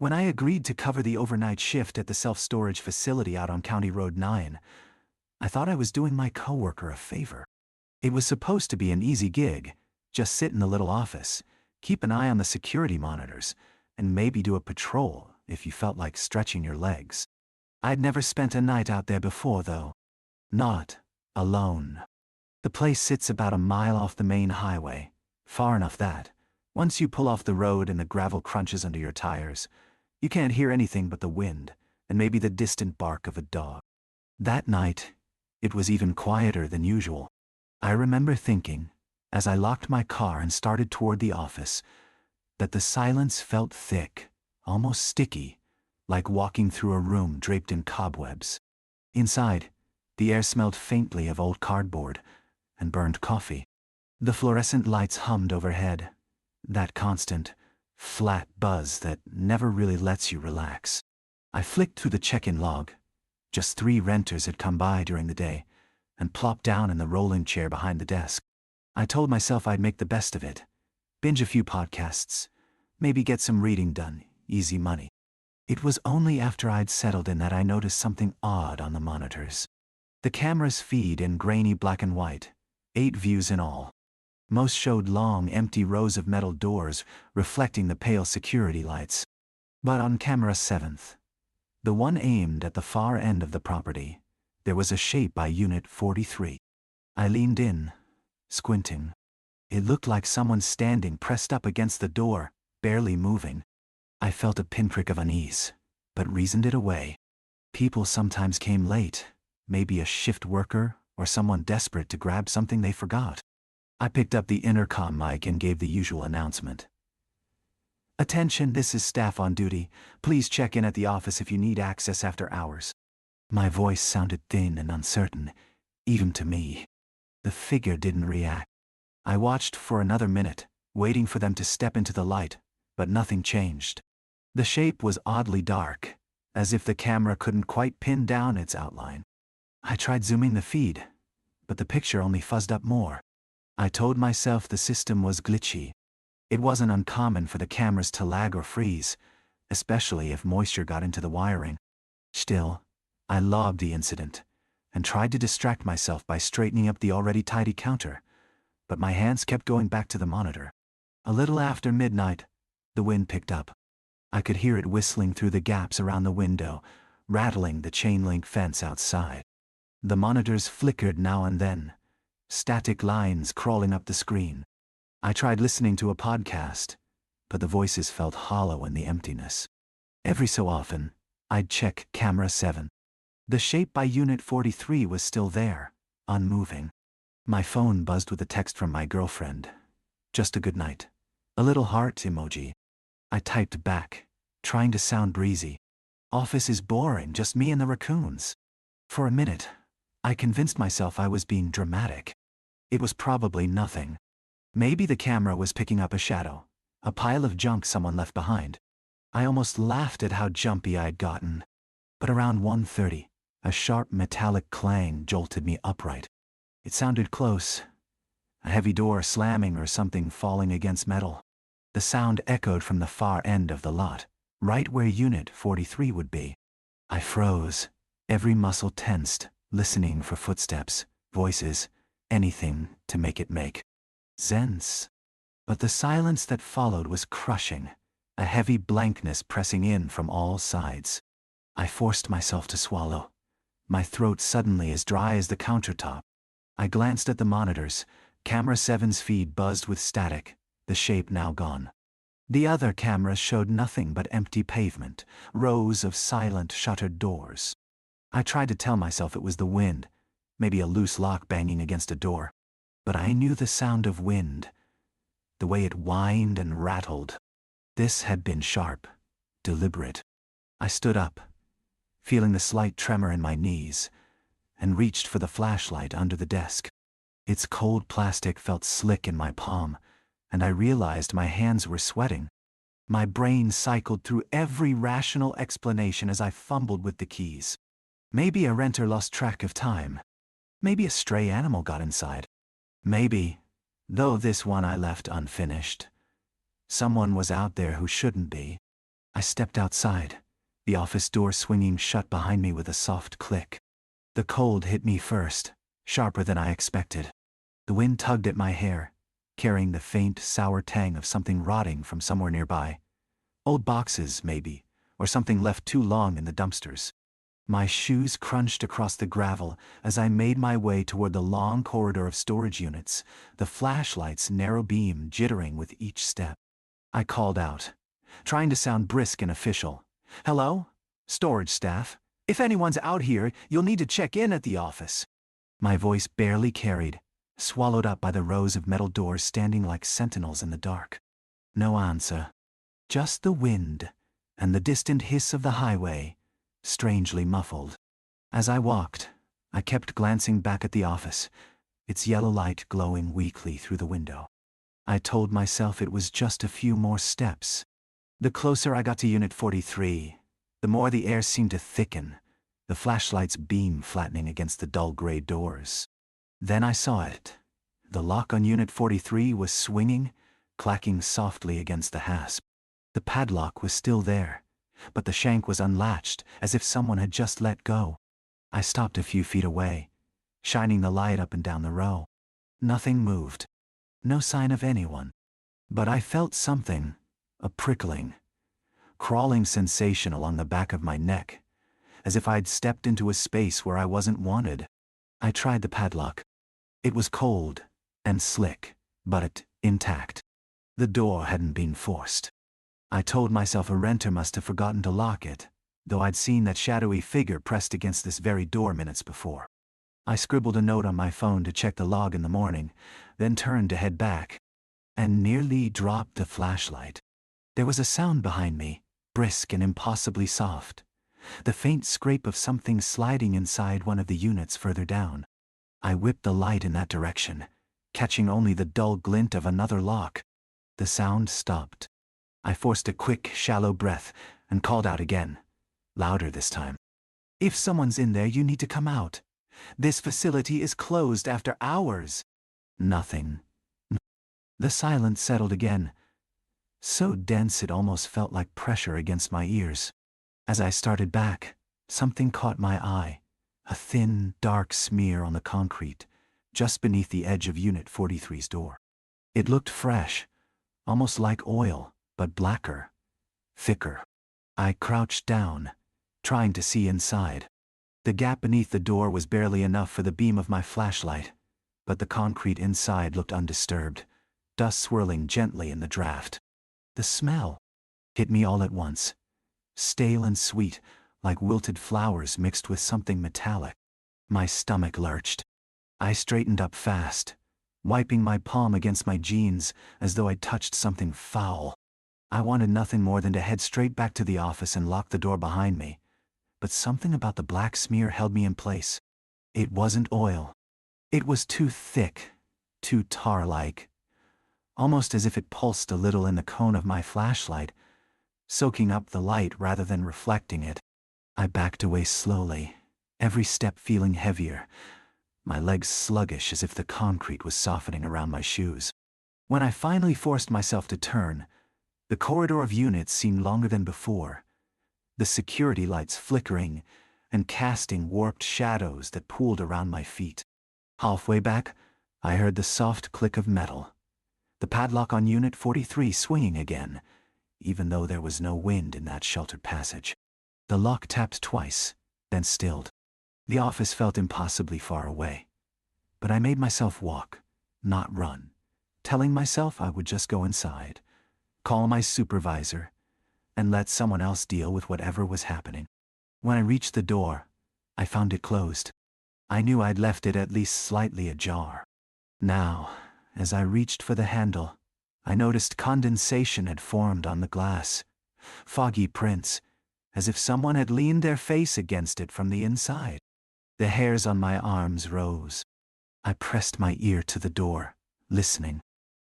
When I agreed to cover the overnight shift at the self-storage facility out on County Road 9, I thought I was doing my coworker a favor. It was supposed to be an easy gig, just sit in the little office, keep an eye on the security monitors, and maybe do a patrol if you felt like stretching your legs. I'd never spent a night out there before, though. Not alone. The place sits about a mile off the main highway, far enough that, once you pull off the road and the gravel crunches under your tires, you can't hear anything but the wind and maybe the distant bark of a dog. That night, it was even quieter than usual. I remember thinking, as I locked my car and started toward the office, that the silence felt thick, almost sticky, like walking through a room draped in cobwebs. Inside, the air smelled faintly of old cardboard and burned coffee. The fluorescent lights hummed overhead, that constant, flat buzz that never really lets you relax. I flicked through the check-in log. Just 3 renters had come by during the day, and plopped down in the rolling chair behind the desk. I told myself I'd make the best of it, binge a few podcasts, maybe get some reading done, easy money. It was only after I'd settled in that I noticed something odd on the monitors. The cameras feed in grainy black and white, 8 views in all. Most showed long, empty rows of metal doors reflecting the pale security lights. But on camera 7th, the one aimed at the far end of the property, there was a shape by Unit 43. I leaned in, squinting. It looked like someone standing pressed up against the door, barely moving. I felt a pinprick of unease, but reasoned it away. People sometimes came late, maybe a shift worker or someone desperate to grab something they forgot. I picked up the intercom mic and gave the usual announcement. "Attention, this is staff on duty. Please check in at the office if you need access after hours." My voice sounded thin and uncertain, even to me. The figure didn't react. I watched for another minute, waiting for them to step into the light, but nothing changed. The shape was oddly dark, as if the camera couldn't quite pin down its outline. I tried zooming the feed, but the picture only fuzzed up more. I told myself the system was glitchy. It wasn't uncommon for the cameras to lag or freeze, especially if moisture got into the wiring. Still, I logged the incident and tried to distract myself by straightening up the already tidy counter, but my hands kept going back to the monitor. A little after midnight, the wind picked up. I could hear it whistling through the gaps around the window, rattling the chain-link fence outside. The monitors flickered now and then, static lines crawling up the screen. I tried listening to a podcast, but the voices felt hollow in the emptiness. Every so often, I'd check camera 7. The shape by Unit 43 was still there, unmoving. My phone buzzed with a text from my girlfriend. Just a good night. A little heart emoji. I typed back, trying to sound breezy. "Office is boring, just me and the raccoons." For a minute, I convinced myself I was being dramatic. It was probably nothing. Maybe the camera was picking up a shadow, a pile of junk someone left behind. I almost laughed at how jumpy I'd gotten. But around 1:30, a sharp metallic clang jolted me upright. It sounded close. A heavy door slamming or something falling against metal. The sound echoed from the far end of the lot, right where Unit 43 would be. I froze, every muscle tensed, listening for footsteps, voices, anything to make it make sense. But the silence that followed was crushing, a heavy blankness pressing in from all sides. I forced myself to swallow, my throat suddenly as dry as the countertop. I glanced at the monitors. Camera 7's feed buzzed with static, the shape now gone. The other cameras showed nothing but empty pavement, rows of silent shuttered doors. I tried to tell myself it was the wind, maybe a loose lock banging against a door. But I knew the sound of wind, the way it whined and rattled. This had been sharp, deliberate. I stood up, feeling the slight tremor in my knees, and reached for the flashlight under the desk. Its cold plastic felt slick in my palm, and I realized my hands were sweating. My brain cycled through every rational explanation as I fumbled with the keys. Maybe a renter lost track of time. Maybe a stray animal got inside. Maybe, though this one I left unfinished, someone was out there who shouldn't be. I stepped outside, the office door swinging shut behind me with a soft click. The cold hit me first, sharper than I expected. The wind tugged at my hair, carrying the faint, sour tang of something rotting from somewhere nearby. Old boxes, maybe, or something left too long in the dumpsters. My shoes crunched across the gravel as I made my way toward the long corridor of storage units, the flashlight's narrow beam jittering with each step. I called out, trying to sound brisk and official. "Hello? Storage staff. If anyone's out here, you'll need to check in at the office." My voice barely carried, swallowed up by the rows of metal doors standing like sentinels in the dark. No answer. Just the wind and the distant hiss of the highway, strangely muffled. As I walked, I kept glancing back at the office, its yellow light glowing weakly through the window. I told myself it was just a few more steps. The closer I got to Unit 43, the more the air seemed to thicken, the flashlight's beam flattening against the dull gray doors. Then I saw it. The lock on Unit 43 was swinging, clacking softly against the hasp. The padlock was still there, but the shank was unlatched, as if someone had just let go. I stopped a few feet away, shining the light up and down the row. Nothing moved. No sign of anyone. But I felt something, a prickling, crawling sensation along the back of my neck, as if I'd stepped into a space where I wasn't wanted. I tried the padlock. It was cold and slick, but intact. The door hadn't been forced. I told myself a renter must have forgotten to lock it, though I'd seen that shadowy figure pressed against this very door minutes before. I scribbled a note on my phone to check the log in the morning, then turned to head back, and nearly dropped the flashlight. There was a sound behind me, brisk and impossibly soft, the faint scrape of something sliding inside one of the units further down. I whipped the light in that direction, catching only the dull glint of another lock. The sound stopped. I forced a quick, shallow breath and called out again, louder this time. "If someone's in there, you need to come out. This facility is closed after hours." Nothing. The silence settled again, so dense it almost felt like pressure against my ears. As I started back, something caught my eye, a thin, dark smear on the concrete, just beneath the edge of Unit 43's door. It looked fresh, almost like oil, but blacker, thicker. I crouched down, trying to see inside. The gap beneath the door was barely enough for the beam of my flashlight, but the concrete inside looked undisturbed, dust swirling gently in the draft. The smell hit me all at once, stale and sweet, like wilted flowers mixed with something metallic. My stomach lurched. I straightened up fast, wiping my palm against my jeans as though I'd touched something foul. I wanted nothing more than to head straight back to the office and lock the door behind me, but something about the black smear held me in place. It wasn't oil. It was too thick, too tar-like, almost as if it pulsed a little in the cone of my flashlight, soaking up the light rather than reflecting it. I backed away slowly, every step feeling heavier, my legs sluggish as if the concrete was softening around my shoes. When I finally forced myself to turn, the corridor of units seemed longer than before, the security lights flickering and casting warped shadows that pooled around my feet. Halfway back, I heard the soft click of metal, the padlock on Unit 43 swinging again, even though there was no wind in that sheltered passage. The lock tapped twice, then stilled. The office felt impossibly far away, but I made myself walk, not run, telling myself I would just go inside, call my supervisor, and let someone else deal with whatever was happening. When I reached the door, I found it closed. I knew I'd left it at least slightly ajar. Now, as I reached for the handle, I noticed condensation had formed on the glass, foggy prints, as if someone had leaned their face against it from the inside. The hairs on my arms rose. I pressed my ear to the door, listening.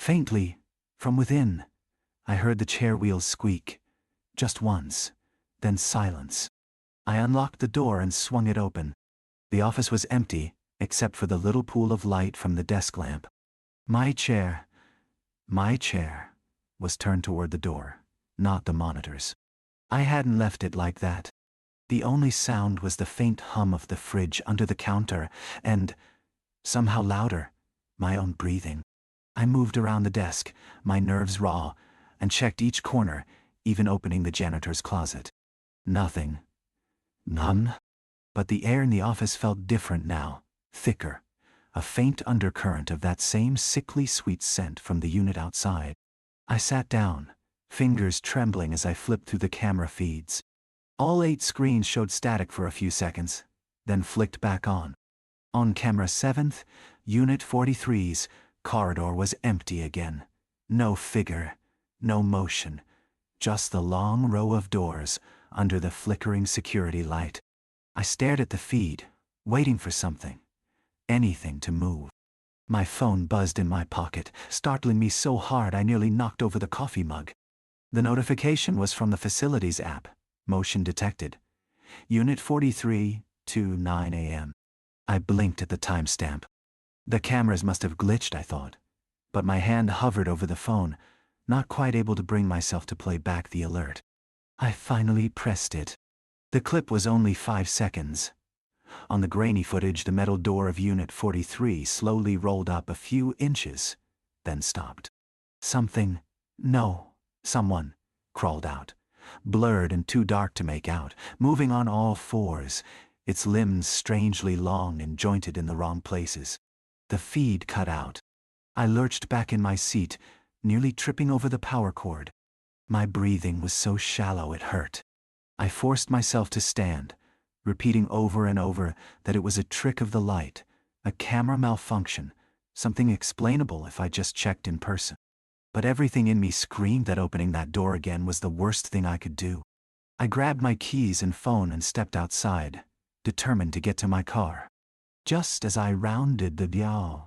Faintly, from within, I heard the chair wheels squeak, just once, then silence. I unlocked the door and swung it open. The office was empty, except for the little pool of light from the desk lamp. My chair was turned toward the door, not the monitors. I hadn't left it like that. The only sound was the faint hum of the fridge under the counter, and, somehow louder, my own breathing. I moved around the desk, my nerves raw, and checked each corner, even opening the janitor's closet. Nothing. None. But the air in the office felt different now, thicker, a faint undercurrent of that same sickly sweet scent from the unit outside. I sat down, fingers trembling as I flipped through the camera feeds. All 8 screens showed static for a few seconds, then flicked back on. On camera 7th, Unit 43's corridor was empty again. No figure, no motion, just the long row of doors under the flickering security light. I stared at the feed, waiting for something, anything to move. My phone buzzed in my pocket, startling me so hard I nearly knocked over the coffee mug. The notification was from the facilities app, motion detected. Unit 43 to 9 a.m. I blinked at the timestamp. The cameras must have glitched, I thought. But my hand hovered over the phone, not quite able to bring myself to play back the alert. I finally pressed it. The clip was only 5 seconds. On the grainy footage, the metal door of Unit 43 slowly rolled up a few inches, then stopped. Someone, crawled out, blurred and too dark to make out, moving on all fours, its limbs strangely long and jointed in the wrong places. The feed cut out. I lurched back in my seat, nearly tripping over the power cord. My breathing was so shallow it hurt. I forced myself to stand, repeating over and over that it was a trick of the light, a camera malfunction, something explainable if I just checked in person. But everything in me screamed that opening that door again was the worst thing I could do. I grabbed my keys and phone and stepped outside, determined to get to my car. Just as I rounded the dial,